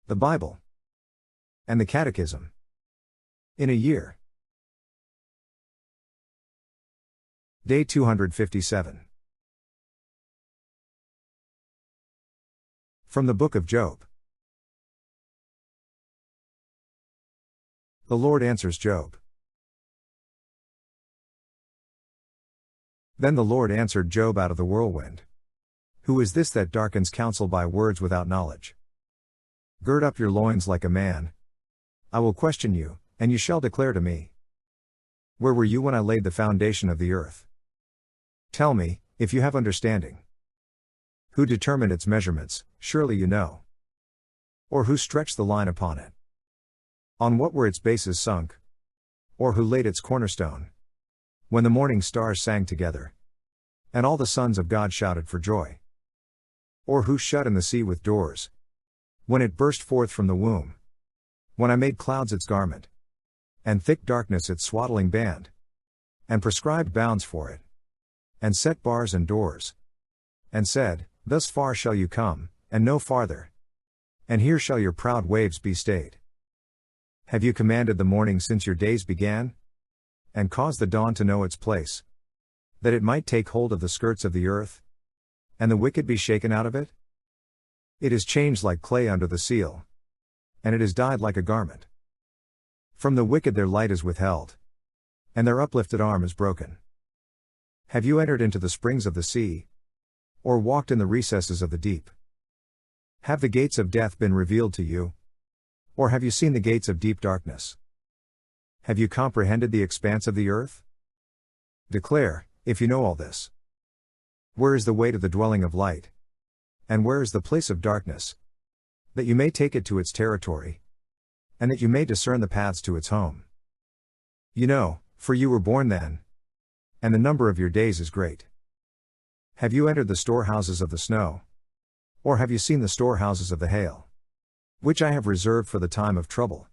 The Bible. And the Catechism. In a year. Day 257. From the Book of Job. The Lord answers Job. Then the Lord answered Job out of the whirlwind. Who is this that darkens counsel by words without knowledge? Gird up your loins like a man. I will question you, and you shall declare to me. Where were you when I laid the foundation of the earth? Tell me, if you have understanding. Who determined its measurements, surely you know. Or who stretched the line upon it? On what were its bases sunk? Or who laid its cornerstone? When the morning stars sang together, and all the sons of God shouted for joy. Or who shut in the sea with doors? When it burst forth from the womb. When I made clouds its garment, and thick darkness its swaddling band, and prescribed bounds for it, and set bars and doors, and said, Thus far shall you come, and no farther, and here shall your proud waves be stayed. Have you commanded the morning since your days began, and caused the dawn to know its place, that it might take hold of the skirts of the earth, and the wicked be shaken out of it? It is changed like clay under the seal, and it is dyed like a garment. From the wicked their light is withheld, and their uplifted arm is broken. Have you entered into the springs of the sea, or walked in the recesses of the deep? Have the gates of death been revealed to you, or have you seen the gates of deep darkness? Have you comprehended the expanse of the earth? Declare, if you know all this. Where is the way to the dwelling of light? And where is the place of darkness? That you may take it to its territory, and that you may discern the paths to its home. You know, for you were born then, and the number of your days is great. Have you entered the storehouses of the snow? Or have you seen the storehouses of the hail? Which I have reserved for the time of trouble,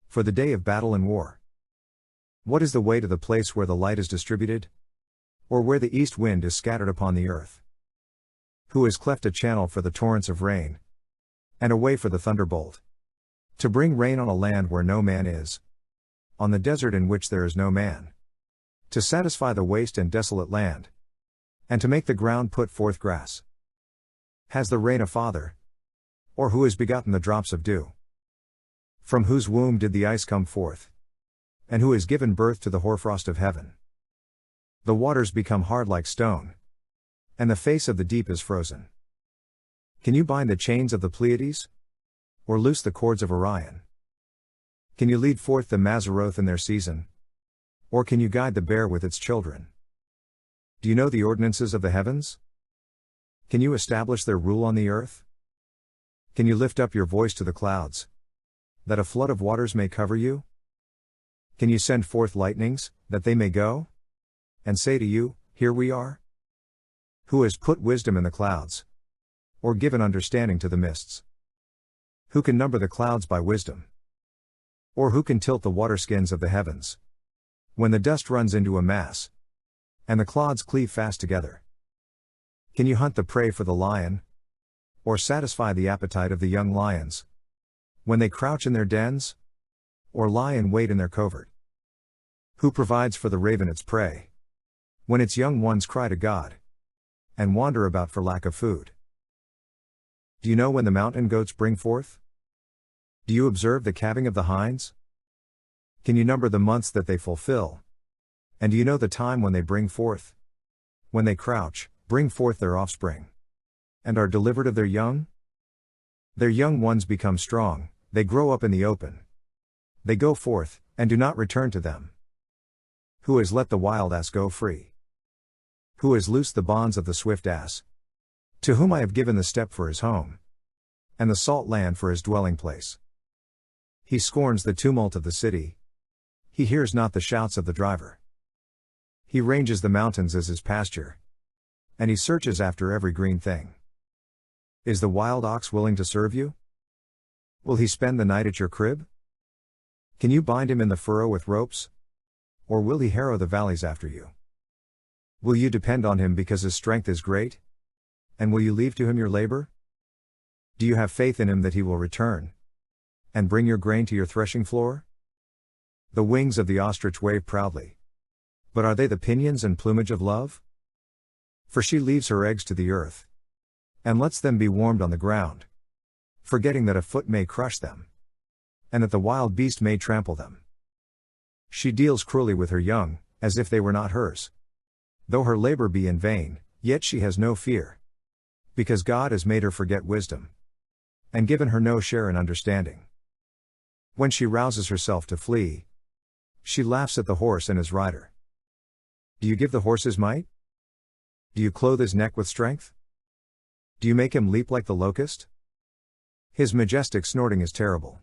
for the day of battle and war. What is the way to the place where the light is distributed? Or where the east wind is scattered upon the earth? Who has cleft a channel for the torrents of rain, and a way for the thunderbolt? To bring rain on a land where no man is, on the desert in which there is no man. To satisfy the waste and desolate land, and to make the ground put forth grass. Has the rain a father? Or who has begotten the drops of dew? From whose womb did the ice come forth? And who has given birth to the hoarfrost of heaven? The waters become hard like stone, and the face of the deep is frozen. Can you bind the chains of the Pleiades? Or loose the cords of Orion? Can you lead forth the Mazzaroth in their season? Or can you guide the bear with its children? Do you know the ordinances of the heavens? Can you establish their rule on the earth? Can you lift up your voice to the clouds, that a flood of waters may cover you? Can you send forth lightnings, that they may go, and say to you, Here we are? Who has put wisdom in the clouds, or given understanding to the mists? Who can number the clouds by wisdom? Or who can tilt the waterskins of the heavens, when the dust runs into a mass, and the clods cleave fast together? Can you hunt the prey for the lion, or satisfy the appetite of the young lions, when they crouch in their dens, or lie in wait in their covert? Who provides for the raven its prey, when its young ones cry to God, and wander about for lack of food? Do you know when the mountain goats bring forth? Do you observe the calving of the hinds? Can you number the months that they fulfill? And do you know the time when they bring forth? When they crouch, bring forth their offspring, and are delivered of their young? Their young ones become strong, they grow up in the open. They go forth, and do not return to them. Who has let the wild ass go free? Who has loosed the bonds of the swift ass? To whom I have given the steppe for his home, and the salt land for his dwelling place. He scorns the tumult of the city. He hears not the shouts of the driver. He ranges the mountains as his pasture, and he searches after every green thing. Is the wild ox willing to serve you? Will he spend the night at your crib? Can you bind him in the furrow with ropes? Or will he harrow the valleys after you? Will you depend on him because his strength is great? And will you leave to him your labor? Do you have faith in him that he will return, and bring your grain to your threshing floor? The wings of the ostrich wave proudly. But are they the pinions and plumage of love? For she leaves her eggs to the earth, and lets them be warmed on the ground, forgetting that a foot may crush them, and that the wild beast may trample them. She deals cruelly with her young, as if they were not hers. Though her labor be in vain, yet she has no fear, because God has made her forget wisdom, and given her no share in understanding. When she rouses herself to flee, she laughs at the horse and his rider. Do you give the horse his might? Do you clothe his neck with strength? Do you make him leap like the locust? His majestic snorting is terrible.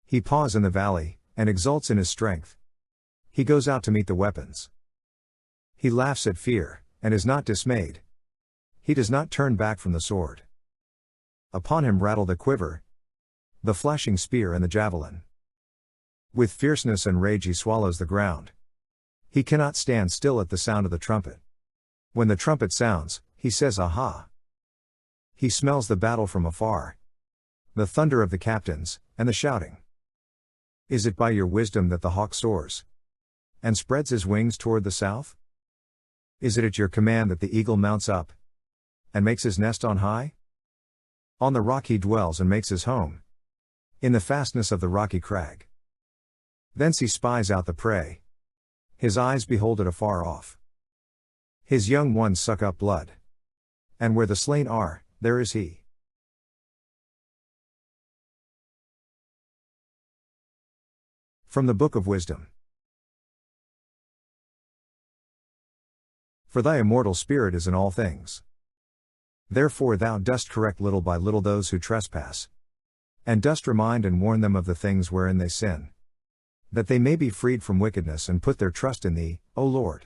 He paws in the valley, and exults in his strength. He goes out to meet the weapons. He laughs at fear, and is not dismayed. He does not turn back from the sword. Upon him rattle the quiver, the flashing spear and the javelin. With fierceness and rage he swallows the ground. He cannot stand still at the sound of the trumpet. When the trumpet sounds, he says, Aha! He smells the battle from afar, the thunder of the captains, and the shouting. Is it by your wisdom that the hawk soars, and spreads his wings toward the south? Is it at your command that the eagle mounts up, and makes his nest on high? On the rock he dwells and makes his home, in the fastness of the rocky crag. Thence he spies out the prey, his eyes behold it afar off. His young ones suck up blood, and where the slain are, there is he. From the Book of Wisdom. For thy immortal spirit is in all things. Therefore thou dost correct little by little those who trespass, and dost remind and warn them of the things wherein they sin, that they may be freed from wickedness and put their trust in thee, O Lord.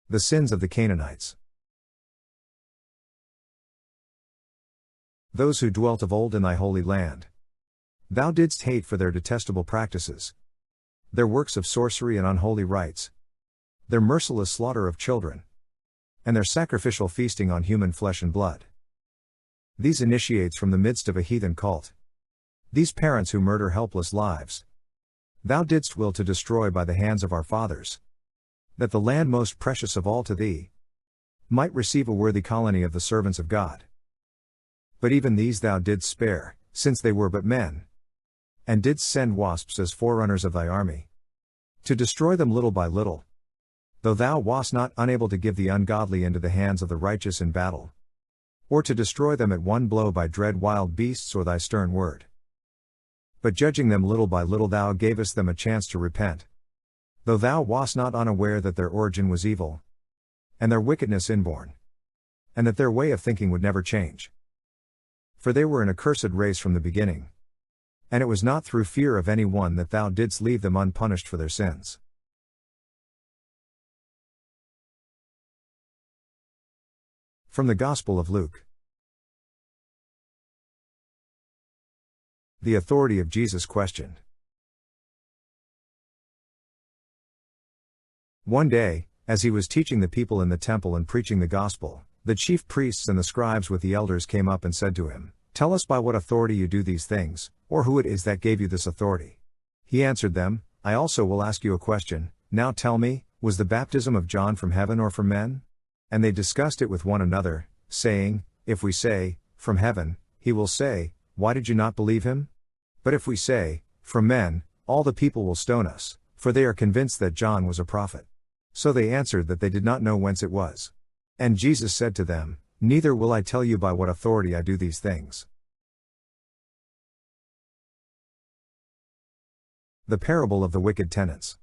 The sins of the Canaanites. Those who dwelt of old in thy holy land, thou didst hate for their detestable practices, their works of sorcery and unholy rites, their merciless slaughter of children, and their sacrificial feasting on human flesh and blood. These initiates from the midst of a heathen cult, these parents who murder helpless lives, thou didst will to destroy by the hands of our fathers, that the land most precious of all to thee might receive a worthy colony of the servants of God. But even these thou didst spare, since they were but men, and didst send wasps as forerunners of thy army, to destroy them little by little, though thou wast not unable to give the ungodly into the hands of the righteous in battle, or to destroy them at one blow by dread wild beasts or thy stern word. But judging them little by little thou gavest them a chance to repent, though thou wast not unaware that their origin was evil, and their wickedness inborn, and that their way of thinking would never change. For they were an accursed race from the beginning, and it was not through fear of any one that thou didst leave them unpunished for their sins. From the Gospel of Luke. The authority of Jesus questioned. One day, as he was teaching the people in the temple and preaching the gospel, the chief priests and the scribes with the elders came up and said to him, Tell us by what authority you do these things, or who it is that gave you this authority. He answered them, I also will ask you a question. Now tell me, was the baptism of John from heaven or from men? And they discussed it with one another, saying, If we say, From heaven, he will say, Why did you not believe him? But if we say, From men, all the people will stone us, for they are convinced that John was a prophet. So they answered that they did not know whence it was. And Jesus said to them, Neither will I tell you by what authority I do these things. The parable of the wicked tenants.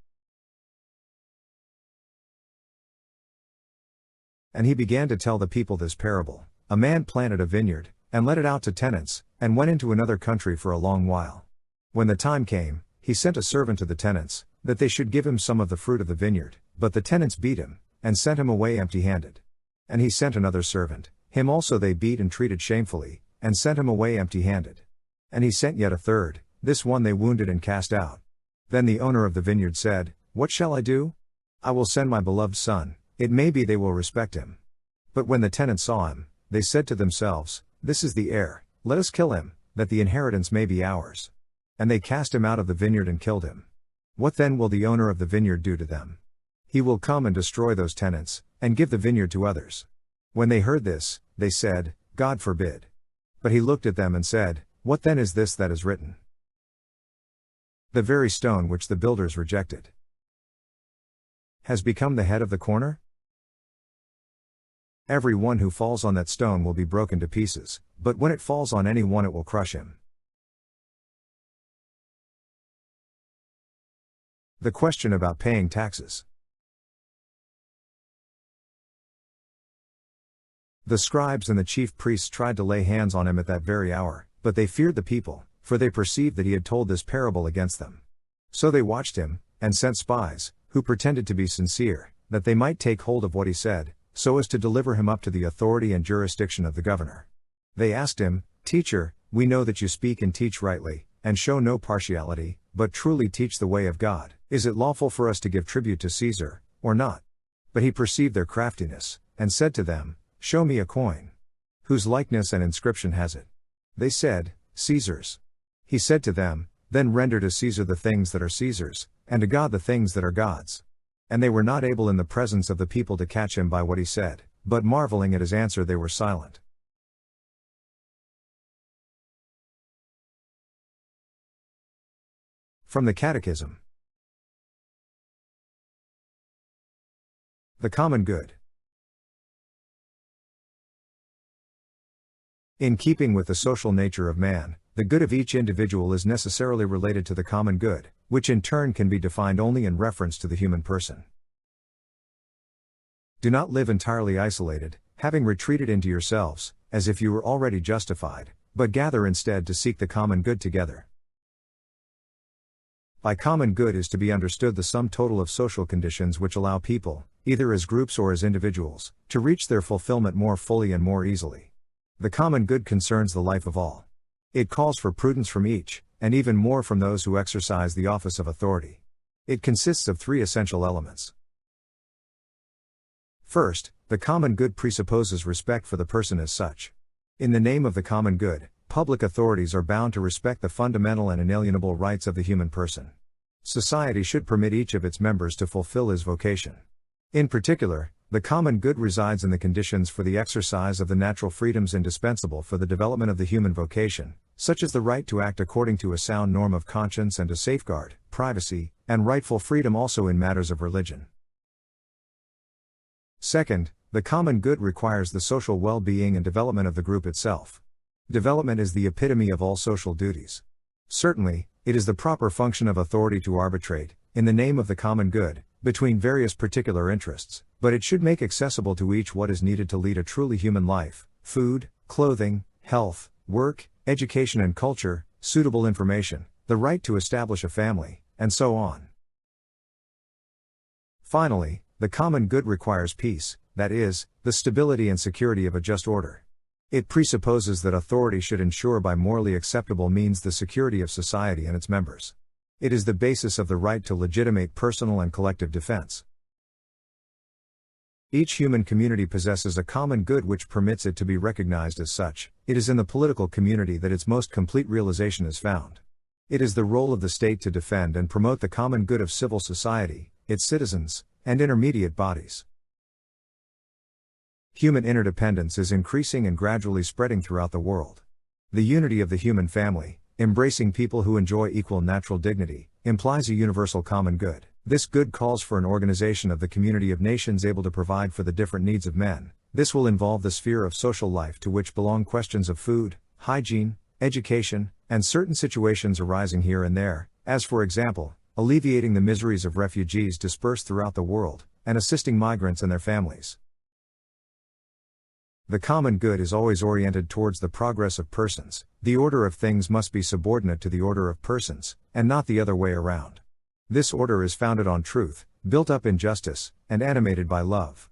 And he began to tell the people this parable. A man planted a vineyard, and let it out to tenants, and went into another country for a long while. When the time came, he sent a servant to the tenants, that they should give him some of the fruit of the vineyard, but the tenants beat him, and sent him away empty-handed. And he sent another servant, him also they beat and treated shamefully, and sent him away empty-handed. And he sent yet a third, this one they wounded and cast out. Then the owner of the vineyard said, What shall I do? I will send my beloved son, it may be they will respect him. But when the tenants saw him, they said to themselves, This is the heir, let us kill him, that the inheritance may be ours. And they cast him out of the vineyard and killed him. What then will the owner of the vineyard do to them? He will come and destroy those tenants, and give the vineyard to others. When they heard this, they said, God forbid. But he looked at them and said, What then is this that is written? The very stone which the builders rejected has become the head of the corner? Every one who falls on that stone will be broken to pieces, but when it falls on any one it will crush him. The question about paying taxes. The scribes and the chief priests tried to lay hands on him at that very hour, but they feared the people, for they perceived that he had told this parable against them. So they watched him, and sent spies, who pretended to be sincere, that they might take hold of what he said, so as to deliver him up to the authority and jurisdiction of the governor. They asked him, Teacher, we know that you speak and teach rightly, and show no partiality, but truly teach the way of God. Is it lawful for us to give tribute to Caesar, or not? But he perceived their craftiness, and said to them, Show me a coin. Whose likeness and inscription has it? They said, Caesar's. He said to them, Then render to Caesar the things that are Caesar's, and to God the things that are God's. And they were not able in the presence of the people to catch him by what he said, but marveling at his answer they were silent. From the Catechism. The common good. In keeping with the social nature of man, the good of each individual is necessarily related to the common good, which in turn can be defined only in reference to the human person. Do not live entirely isolated, having retreated into yourselves, as if you were already justified, but gather instead to seek the common good together. By common good is to be understood the sum total of social conditions which allow people, either as groups or as individuals, to reach their fulfillment more fully and more easily. The common good concerns the life of all. It calls for prudence from each, and even more from those who exercise the office of authority. It consists of three essential elements. First, the common good presupposes respect for the person as such. In the name of the common good, public authorities are bound to respect the fundamental and inalienable rights of the human person. Society should permit each of its members to fulfill his vocation. In particular, the common good resides in the conditions for the exercise of the natural freedoms indispensable for the development of the human vocation, such as the right to act according to a sound norm of conscience and to safeguard privacy and rightful freedom also in matters of religion. Second, the common good requires the social well-being and development of the group itself. Development is the epitome of all social duties. Certainly, it is the proper function of authority to arbitrate, in the name of the common good, between various particular interests, but it should make accessible to each what is needed to lead a truly human life: food, clothing, health, work, education and culture, suitable information, the right to establish a family, and so on. Finally, the common good requires peace, that is, the stability and security of a just order. It presupposes that authority should ensure by morally acceptable means the security of society and its members. It is the basis of the right to legitimate personal and collective defense. Each human community possesses a common good which permits it to be recognized as such. It is in the political community that its most complete realization is found. It is the role of the state to defend and promote the common good of civil society, its citizens, and intermediate bodies. Human interdependence is increasing and gradually spreading throughout the world. The unity of the human family, embracing people who enjoy equal natural dignity, implies a universal common good. This good calls for an organization of the community of nations able to provide for the different needs of men. This will involve the sphere of social life to which belong questions of food, hygiene, education, and certain situations arising here and there, as for example, alleviating the miseries of refugees dispersed throughout the world, and assisting migrants and their families. The common good is always oriented towards the progress of persons. The order of things must be subordinate to the order of persons, and not the other way around. This order is founded on truth, built up in justice, and animated by love.